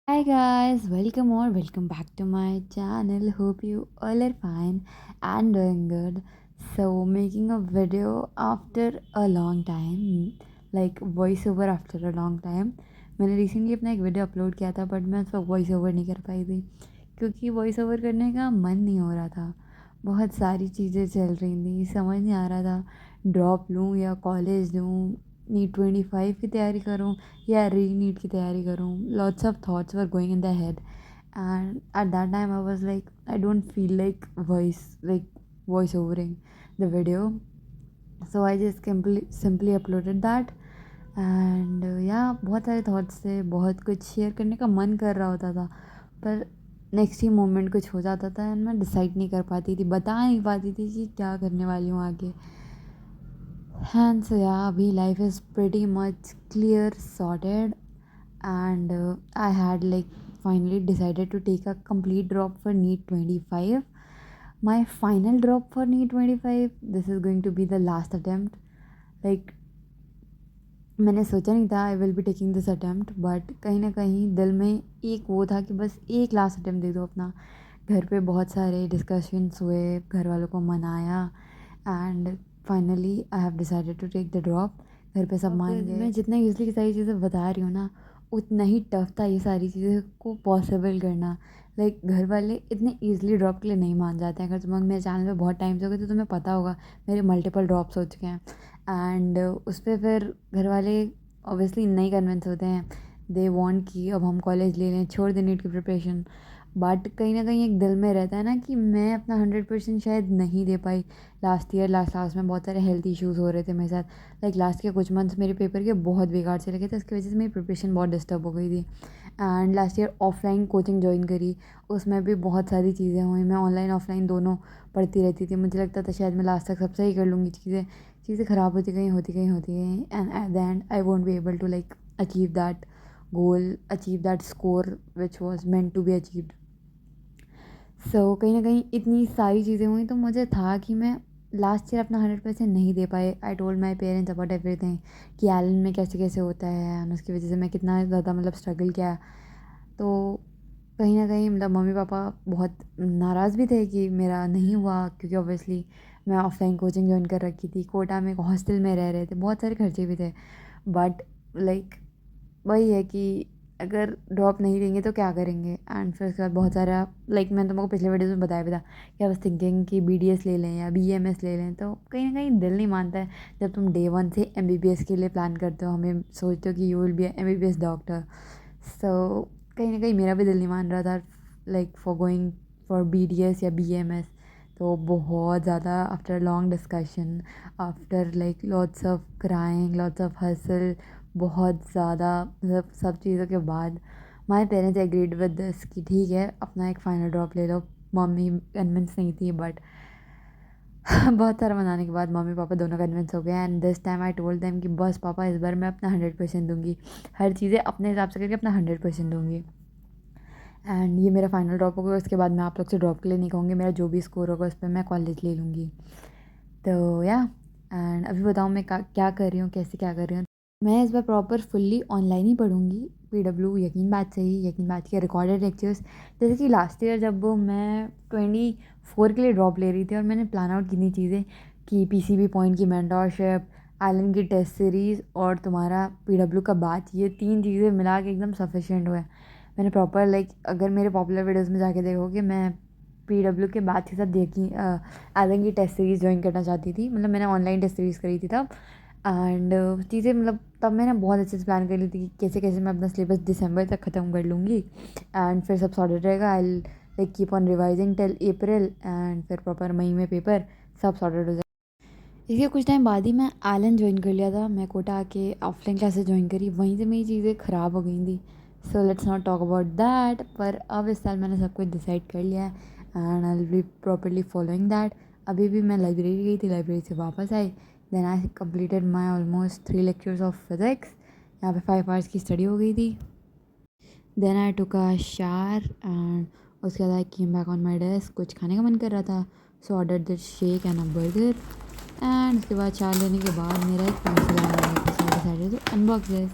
Hi guys, welcome back to my channel. Hope you all are fine and doing good. So making a video after a long time, like voice over after a long time. मैंने recently अपना एक video upload किया था but मैं उसका voice over नहीं कर पाई थी क्योंकि वॉइस ओवर करने का मन नहीं हो रहा था। बहुत सारी चीज़ें चल रही थी, समझ नहीं आ रहा था ड्रॉप लूँ या कॉलेज लूँ, नीट 25 की तैयारी करूँ या री नीट की तैयारी करूँ. Lots of thoughts were going in the head, and at that time I was like, I don't feel like voice overing the video, so I just simply uploaded that. And या बहुत सारे thoughts थे, बहुत कुछ share करने का मन कर रहा होता था पर नेक्स्ट ही मोमेंट कुछ हो जाता था एंड मैं डिसाइड नहीं कर पाती थी, बता नहीं पाती थी कि क्या करने वाली हूँ आगे. And so yeah, abhi life is pretty much clear, sorted, and I had like finally decided to take a complete drop for NEET 25. My final drop for NEET 25. This is going to be the last attempt. Like मैंने सोचा नहीं था आई will be taking this attempt but कहीं ना कहीं दिल में एक वो था कि बस एक लास्ट अटेम्प्ट दे दो अपना. घर पे बहुत सारे डिस्कशंस हुए, घर वालों को मनाया and finally I have decided to take the drop. घर पे सब मान गए. मैं जितना यूजली की सारी चीज़ें बता रही हूँ ना, उतना ही टफ था ये सारी चीज़ें को पॉसिबल करना. लाइक घर वाले इतने ईजिली ड्रॉप के लिए नहीं मान जाते हैं. अगर तुम मेरे चैनल पे बहुत टाइम से हो गए तो तुम्हें पता होगा मेरे मल्टीपल ड्रॉप्स हो चुके हैं एंड उस पर फिर घर वाले ऑब्वियसली नहीं कन्विंस होते हैं. दे वांट कि अब हम कॉलेज ले लें, छोड़ दें नीट की प्रिपरेशन. बट कहीं ना कहीं एक दिल में रहता है ना कि मैं अपना 100% शायद नहीं दे पाई. लास्ट में बहुत सारे हेल्थ इश्यूज़ हो रहे थे मेरे साथ. लाइक लास्ट के कुछ मंथ्स मेरे पेपर के बहुत बेकार चले गए थे, उसकी वजह से मेरी प्रिपरेशन बहुत डिस्टर्ब हो गई थी. And last year offline coaching join करी, उसमें भी बहुत सारी चीज़ें हुई. मैं ऑनलाइन ऑफलाइन दोनों पढ़ती रहती थी. मुझे लगता था शायद मैं लास्ट तक सब सही कर लूँगी. चीज़ें ख़राब होती गई and at the end I won't be able to like achieve that goal, achieve that score which was meant to be achieved. So कहीं ना कहीं इतनी सारी चीज़ें हुई तो मुझे था कि मैं लास्ट ईयर अपना 100% नहीं दे पाए. I told my parents about everything कि एलन में कैसे कैसे होता है एंड उसकी वजह से मैं कितना ज़्यादा मतलब स्ट्रगल किया. तो कहीं न कहीं मतलब मम्मी-पापा बहुत नाराज़ भी थे कि मेरा नहीं हुआ क्योंकि ऑब्वियसली मैं ऑफ़लाइन कोचिंग जॉइन कर रखी थी, कोटा में एक हॉस्टल में रह रहे थे, बहुत सारे खर्चे भी थे. बट लाइक वही है कि अगर ड्रॉप नहीं लेंगे तो क्या करेंगे. एंड फिर उसके बाद बहुत सारा लाइक मैंने तुमको पिछले वीडियोज़ में बताया भी था कि आई वाज़ थिंकिंग कि बीडीएस ले लें या बीएमएस ले लें. तो कहीं न कहीं दिल नहीं मानता है जब तुम डे 1 से एमबीबीएस के लिए प्लान करते हो, हमें सोचते हो कि you will be MBBS doctor. So कहीं न कहीं मेरा भी दिल नहीं मान रहा था like for going for BDS या बीएमएस. तो बहुत ज़्यादा after long discussion, after like lots of crying, lots of hustle, बहुत ज़्यादा मतलब सब चीज़ों के बाद my parents agreed with this कि ठीक है अपना एक फ़ाइनल ड्रॉप ले लो. मम्मी कन्विंस नहीं थी बट बहुत सारा मनाने के बाद मम्मी पापा दोनों कन्विंस हो गए and this time I told them कि बस पापा इस बार मैं अपना 100% दूंगी, हर चीज़ें अपने हिसाब से करके अपना 100% दूंगी. एंड ये मेरा फाइनल ड्रॉप होगा, उसके बाद मैं आप लोग से ड्रॉप के लिए नहीं कहूँगी, मेरा जो भी स्कोर होगा उस पर मैं कॉलेज ले लूँगी. तो या एंड अभी बताऊँ मैं क्या कर रही हूँ, कैसे क्या कर रही हूँ. मैं इस बार प्रॉपर फुल्ली ऑनलाइन ही पढ़ूँगी. पीडब्ल्यू यकीन बैच से ही, यकीन बैच के रिकॉर्डेड लेक्चर्स. जैसे कि लास्ट ईयर जब मैं 24 के लिए ड्रॉप ले रही थी और मैंने प्लान आउट की थी चीज़ें कि पीसीबी पॉइंट की मेंटोरशिप, एलन की टेस्ट सीरीज़ और तुम्हारा पीडब्ल्यू का बैच, ये 3 चीज़ें मिला के एकदम सफिशिएंट हुआ है. मैंने प्रॉपर लाइक अगर मेरे पॉपुलर वीडियोज़ में जाके देखोगे मैं पीडब्ल्यू के बैच के साथ देखी एलन की टेस्ट सीरीज़ ज्वाइन करना चाहती थी. मतलब मैंने ऑनलाइन टेस्ट सीरीज़ करी थी तब. एंड चीज़ें मतलब तब मैंने बहुत अच्छे से प्लान कर ली थी कि कैसे कैसे मैं अपना सिलेबस दिसंबर तक ख़त्म कर लूँगी एंड फिर सब सॉर्टेड रहेगा. I like keep on revising till April and फिर प्रॉपर मई में पेपर सब सॉर्टेड हो जाए. इसके कुछ टाइम बाद ही मैं एलन ज्वाइन कर लिया था. मैं कोटा आके ऑफलाइन क्लासेस ज्वाइन करी, वहीं से मेरी चीज़ें ख़राब हो गई थी. So let's not talk about that. पर अब इस साल मैंने सब कुछ डिसाइड कर लिया है and I will be properly following that. अभी भी मैं लाइब्रेरी गई थी, लाइब्रेरी से वापस आई. Then I completed my almost 3 lectures of physics. यहाँ पे 5 आवर्स की स्टडी हो गई थी. Then I took a shower and उसके बाद I came back on my desk. कुछ खाने का मन कर रहा था, so order this shake and a burger. And उसके बाद चाय लेने के बाद मेरा एक पार्सल आया है, तो I decided to unbox this.